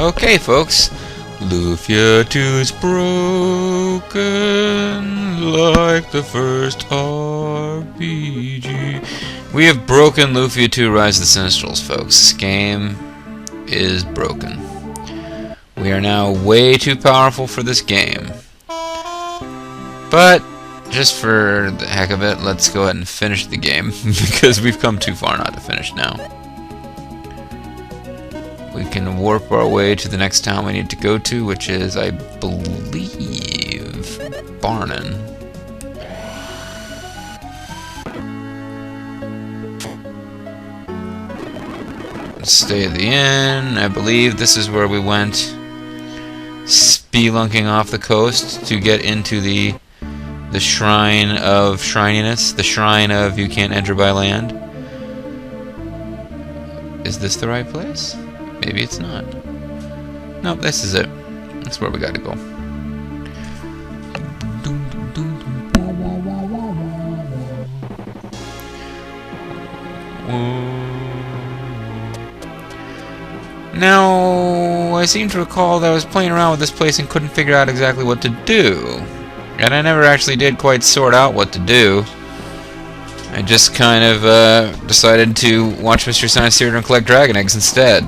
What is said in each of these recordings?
Okay, folks. Lufia 2's broken like the first RPG. We have broken Lufia 2 Rise of the Sinistrals, folks. This game is broken. We are now way too powerful for this game. But, just for the heck of it, let's go ahead and finish the game, because we've come too far not to finish now. We can warp our way to the next town we need to go to, which is, I believe, Barnon. Let's stay at the inn. I believe this is where we went spelunking off the coast to get into the shrine of shrininess, the shrine of you can't enter by land. Is this the right place? Maybe it's not. Nope, this is it. That's where we gotta go. Now, I seem to recall that I was playing around with this place and couldn't figure out exactly what to do. And I never actually did quite sort out what to do. I just kind of decided to watch Mr. Sinistrals and collect dragon eggs instead.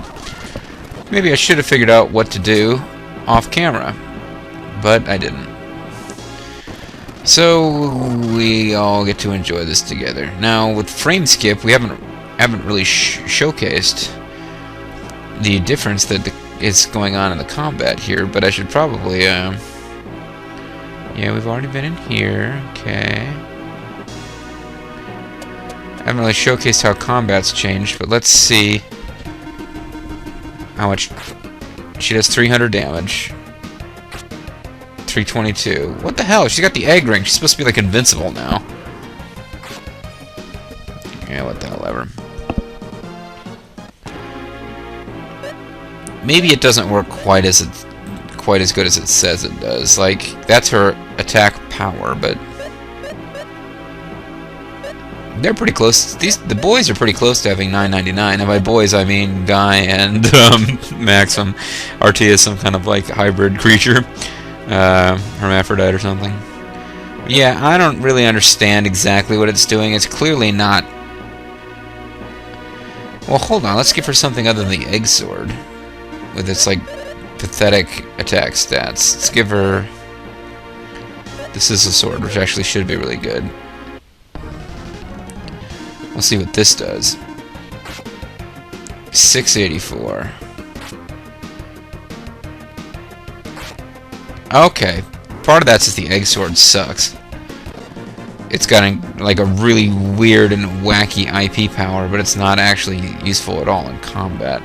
Maybe I should have figured out what to do off camera, but I didn't. So we all get to enjoy this together. Now with frame skip, we haven't really showcased the difference that is going on in the combat here, but I should probably yeah, we've already been in here. Okay. I haven't really showcased how combat's changed, but let's see how much. She does 300 damage. 322. What the hell? She's got the egg ring. She's supposed to be like invincible now. Yeah, what the hell ever. Maybe it doesn't work quite as good as it says it does. Like, that's her attack power, but they're pretty close. The boys are pretty close to having 999. And by boys, I mean Guy and Maxim. RT is some kind of like hybrid creature, hermaphrodite or something. Yeah, I don't really understand exactly what it's doing. It's clearly not. Well, hold on. Let's give her something other than the egg sword, with its like pathetic attack stats. Let's give her. This is a sword, which actually should be really good. We'll see what this does. 684. Okay. Part of that's just the egg sword sucks. It's got like a really weird and wacky IP power, but it's not actually useful at all in combat.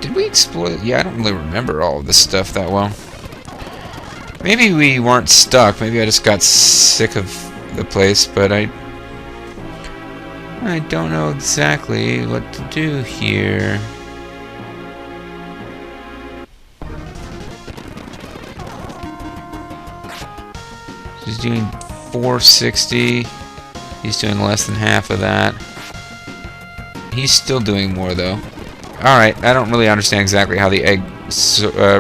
Did we explore? Yeah, I don't really remember all of this stuff that well. Maybe we weren't stuck. Maybe I just got sick of the place, but I don't know exactly what to do here. She's doing 460. He's doing less than half of that. He's still doing more, though. Alright, I don't really understand exactly how the egg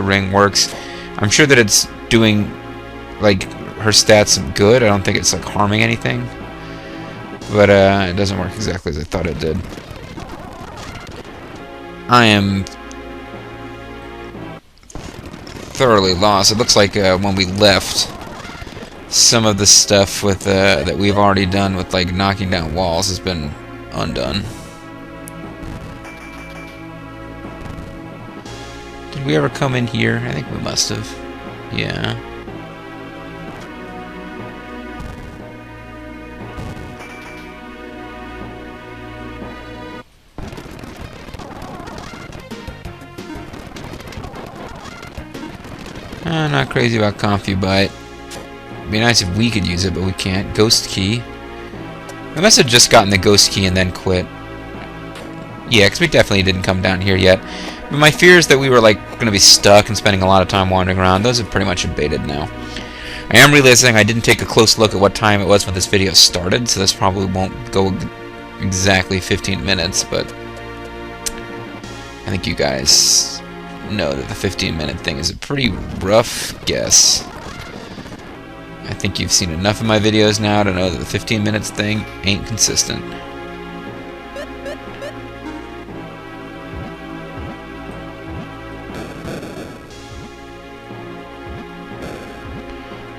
ring works. I'm sure that it's doing like her stats good. I don't think it's like harming anything, but it doesn't work exactly as I thought it did. I am thoroughly lost. It looks like when we left, some of the stuff with that we've already done with like knocking down walls has been undone. Did we ever come in here? I think we must have. Yeah. I'm not crazy about Confubite. It'd be nice if we could use it, but we can't. Ghost Key. We must have just gotten the Ghost Key and then quit. Yeah, because we definitely didn't come down here yet. But my fears that we were like going to be stuck and spending a lot of time wandering around, those have pretty much abated now. I am realizing I didn't take a close look at what time it was when this video started, so this probably won't go exactly 15 minutes, but I think you guys know that the 15-minute thing is a pretty rough guess. I think you've seen enough of my videos now to know that the 15 minutes thing ain't consistent.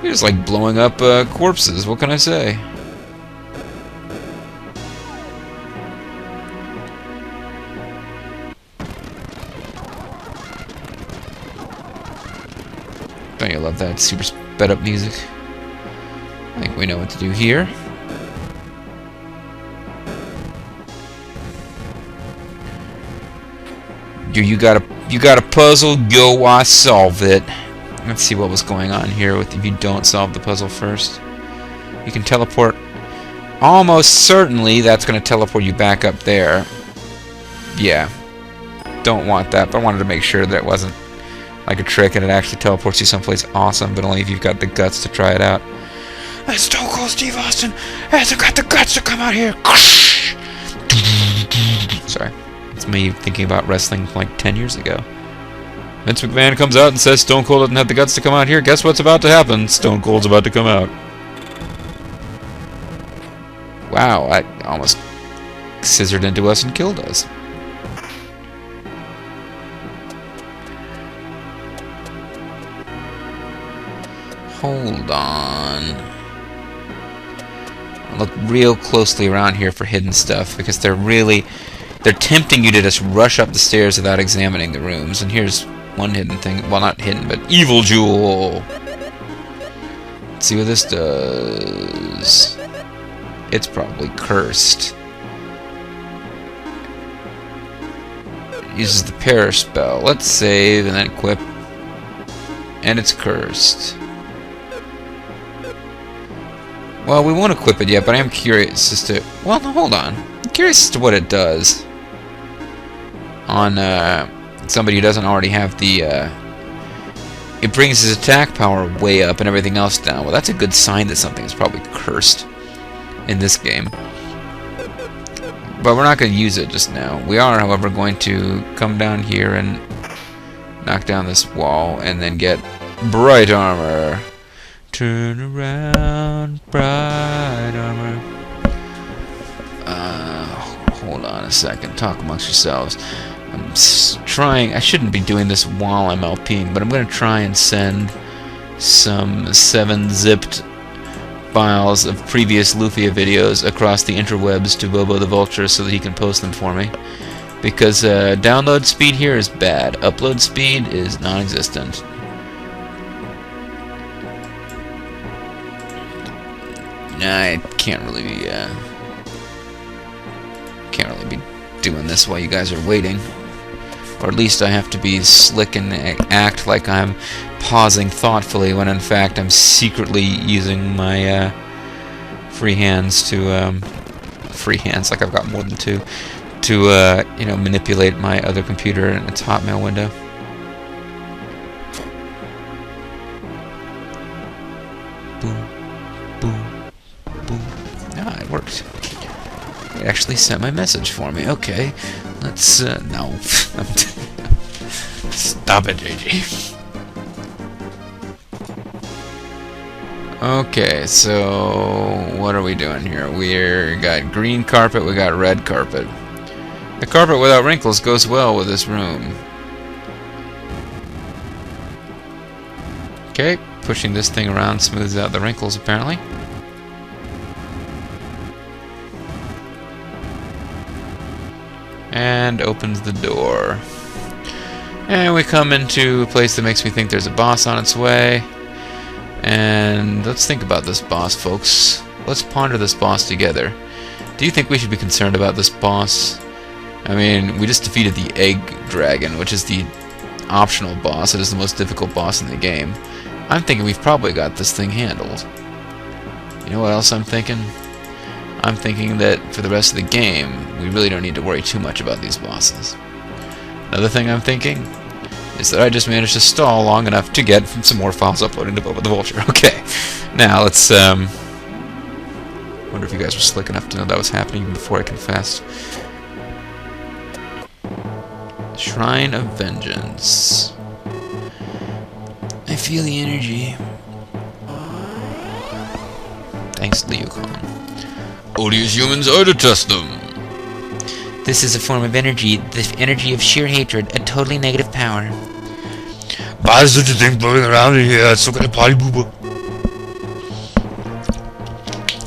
You're just like blowing up corpses, what can I say? Don't you love that super sped up music? I think we know what to do here. You got a puzzle, go solve it. Let's see what was going on here with if you don't solve the puzzle first. You can teleport. Almost certainly that's going to teleport you back up there. Yeah. Don't want that, but I wanted to make sure that it wasn't like a trick and it actually teleports you someplace awesome, but only if you've got the guts to try it out. That's Stone Cold Steve Austin hasn't got the guts to come out here. Sorry. It's me thinking about wrestling from like 10 years ago. Vince McMahon comes out and says Stone Cold doesn't have the guts to come out here. Guess what's about to happen? Stone Cold's about to come out. Wow, I almost scissored into us and killed us. Hold on. Look real closely around here for hidden stuff, because they're tempting you to just rush up the stairs without examining the rooms. And here's one hidden thing. Well, not hidden, but evil jewel. Let's see what this does. It's probably cursed. It uses the perish spell. Let's save and then equip. And it's cursed. Well, we won't equip it yet, but I am curious as to... Well, no, hold on. I'm curious as to what it does on somebody who doesn't already have the... It brings his attack power way up and everything else down. Well, that's a good sign that something is probably cursed in this game. But we're not going to use it just now. We are, however, going to come down here and knock down this wall and then get bright armor. Turn around, bright armor. Hold on a second. Talk amongst yourselves. I'm trying. I shouldn't be doing this while I'm LPing, but I'm going to try and send some 7-zipped files of previous Lufia videos across the interwebs to Bobo the Vulture so that he can post them for me. Because download speed here is bad. Upload speed is non-existent. I can't really be doing this while you guys are waiting, or at least I have to be slick and act like I'm pausing thoughtfully when in fact I'm secretly using my free hands to like I've got more than two to you know, manipulate my other computer in its Hotmail window. Boom, boom, boom. Ah, it worked. It actually sent my message for me. Okay, let's no. Stop it, JG. Okay, so what are we doing here? We got green carpet, we got red carpet. The carpet without wrinkles goes well with this room. Okay, pushing this thing around smooths out the wrinkles apparently. And opens the door. And we come into a place that makes me think there's a boss on its way. And let's think about this boss, folks. Let's ponder this boss together. Do you think we should be concerned about this boss? I mean, we just defeated the Egg Dragon, which is the optional boss. It is the most difficult boss in the game. I'm thinking we've probably got this thing handled. You know what else I'm thinking? I'm thinking that for the rest of the game, we really don't need to worry too much about these bosses. Another thing I'm thinking is that I just managed to stall long enough to get some more files uploaded to Bobo the Vulture. Okay, now let's, what Wonder if you guys were slick enough to know that was happening even before I confessed. Shrine of Vengeance. I feel the energy. Thanks, Leocon. Odious humans, I detest them. This is a form of energy, the energy of sheer hatred, a totally negative power. Why is such a thing floating around in here? It's some kind of party booba.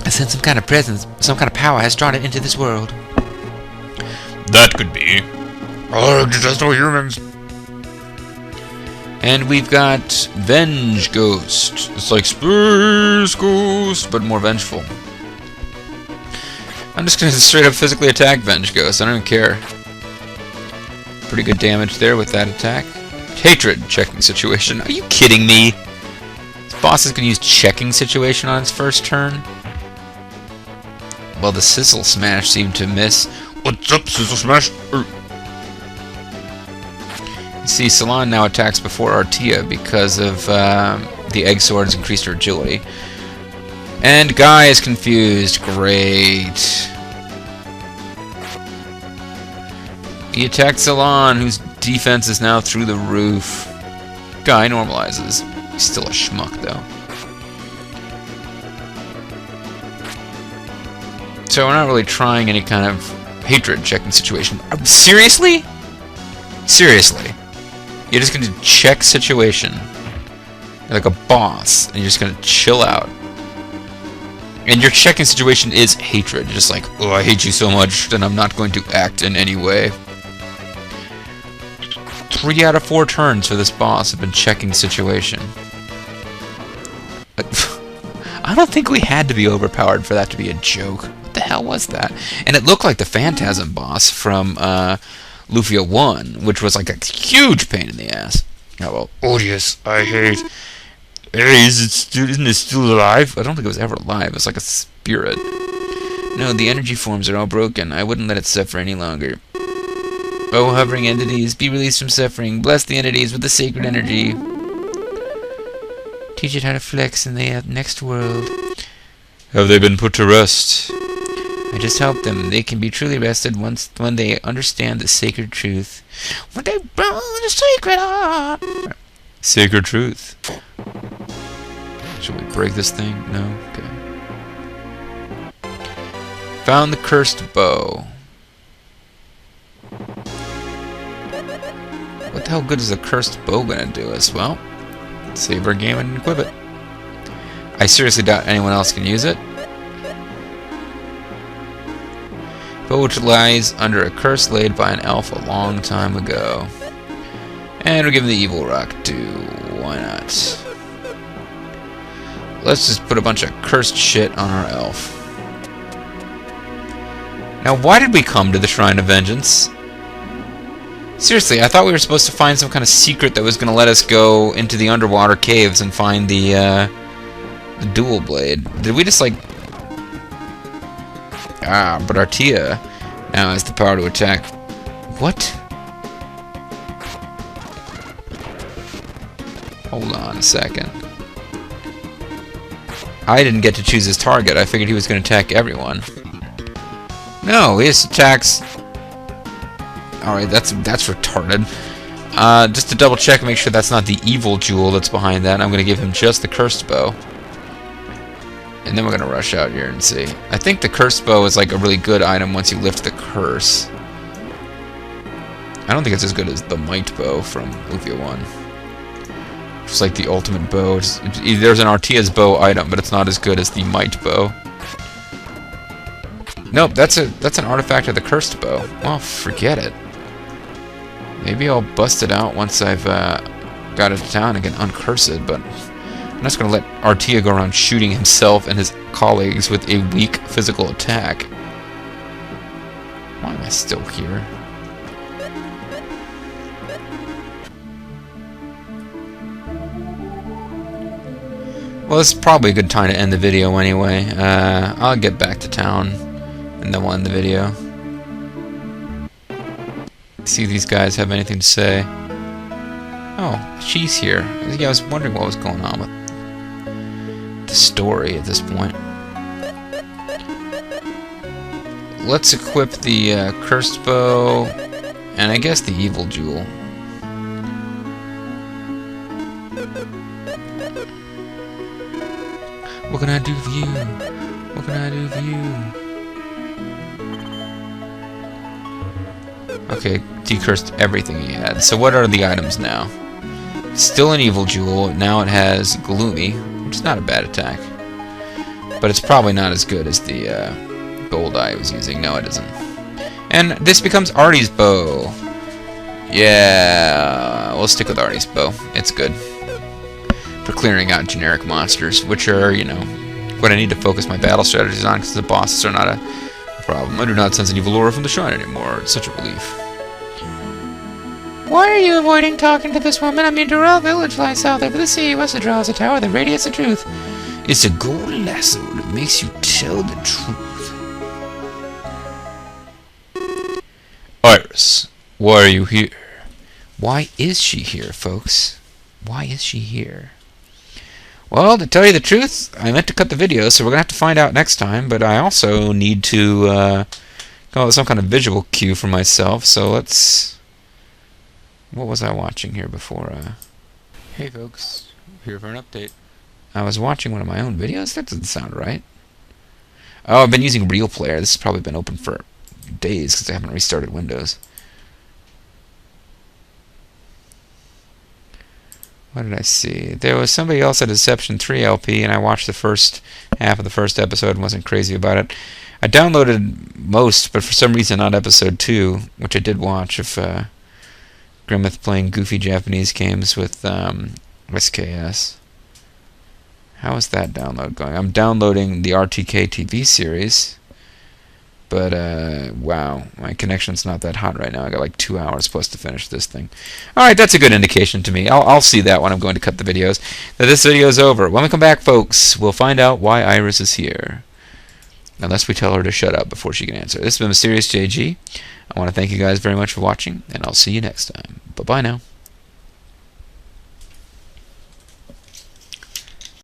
I sense some kind of presence, some kind of power has drawn it into this world. That could be. Oh, just no humans. And we've got Venge Ghost. It's like Space Ghost, but more vengeful. I'm just gonna straight up physically attack Venge Ghost. I don't even care. Pretty good damage there with that attack. Hatred checking situation. Are you kidding me? This boss is gonna use checking situation on its first turn. Well, the Sizzle Smash seemed to miss. What's up, Sizzle Smash? You see, Salon now attacks before Artia because of the Egg Sword's increased her agility. And Guy is confused. Great. He attacked Salon, whose defense is now through the roof. Guy normalizes. He's still a schmuck, though. So we're not really trying any kind of hatred checking situation. Seriously? Seriously? You're just going to check situation like a boss, and you're just going to chill out. And your checking situation is hatred. You're just like, oh, I hate you so much, then I'm not going to act in any way. 3 out of 4 turns for this boss have been checking situation. I don't think we had to be overpowered for that to be a joke. What the hell was that? And it looked like the Phantasm boss from Lufia 1, which was like a huge pain in the ass. Oh, well, odious, I hate. Hey, isn't it still alive? I don't think it was ever alive. It's like a spirit. No, the energy forms are all broken. I wouldn't let it suffer any longer. Oh, hovering entities, be released from suffering. Bless the entities with the sacred energy. Teach it how to flex in the next world. Have they been put to rest? I just help them. They can be truly rested when they understand the sacred truth. When they burn the sacred heart. Sacred truth. Should we break this thing? No? Okay. Found the cursed bow. What the hell good is a cursed bow gonna do us? Well, save our game and equip it. I seriously doubt anyone else can use it. Bow which lies under a curse laid by an elf a long time ago. And we're giving the evil rock too. Why not? Let's just put a bunch of cursed shit on our elf. Now, why did we come to the Shrine of Vengeance? Seriously, I thought we were supposed to find some kind of secret that was going to let us go into the underwater caves and find the dual blade. Did we just, like... Ah, but Artia now has the power to attack. What? Hold on a second. I didn't get to choose his target. I figured he was going to attack everyone. No, he just attacks... Alright, that's retarded. Just to double check and make sure that's not the evil jewel that's behind that, I'm going to give him just the cursed bow. And then we're going to rush out here and see. I think the cursed bow is like a really good item once you lift the curse. I don't think it's as good as the might bow from Lufia 1. It's like the ultimate bow. There's an Artia's bow item, but it's not as good as the might bow. Nope, that's an artifact of the cursed bow. Well, forget it. Maybe I'll bust it out once I've got it to town and can uncurse it, but I'm just going to let Artia go around shooting himself and his colleagues with a weak physical attack. Why am I still here? Well, this is probably a good time to end the video anyway. I'll get back to town and then we'll end the video. See if these guys have anything to say. Oh, she's here. Yeah, I was wondering what was going on with the story at this point. let's equip the cursed bow, and I guess the evil jewel. What can I do for you? What can I do for you? Okay, decursed everything he had. So what are the items now? Still an evil jewel. Now it has gloomy, which is not a bad attack. But it's probably not as good as the gold eye I was using. No, it isn't. And this becomes Artie's bow. Yeah, we'll stick with Artie's bow. It's good for clearing out generic monsters, which are, you know, what I need to focus my battle strategies on, because the bosses are not a problem. I do not sense an evil aura from the shrine anymore. It's such a relief. Why are you avoiding talking to this woman? I mean, Durrell Village lies south over the sea. West of Durrell is a tower that radiates the truth. It's a gold lasso that makes you tell the truth. Iris, why are you here? Why is she here, folks? Why is she here? Well, to tell you the truth, I meant to cut the video, so we're going to have to find out next time, but I also need to come up with some kind of visual cue for myself, so let's... What was I watching here before? Hey folks, here for an update. I was watching one of my own videos? That doesn't sound right. Oh, I've been using Real Player. This has probably been open for days because I haven't restarted Windows. What did I see? There was somebody else at Deception 3 LP, and I watched the first half of the first episode and wasn't crazy about it. I downloaded most, but for some reason not episode 2, which I did watch, of Grimmeth playing goofy Japanese games with SKS. How is that download going? I'm downloading the RTK TV series, but wow, my connection's not that hot right now. I got like 2 hours plus to finish this thing. Alright, that's a good indication to me. I'll see that when I'm going to cut the videos. Now this video is over. When we come back, folks, we'll find out why Iris is here. Unless we tell her to shut up before she can answer. This has been Mysterious JG. I want to thank you guys very much for watching, and I'll see you next time. Bye-bye now.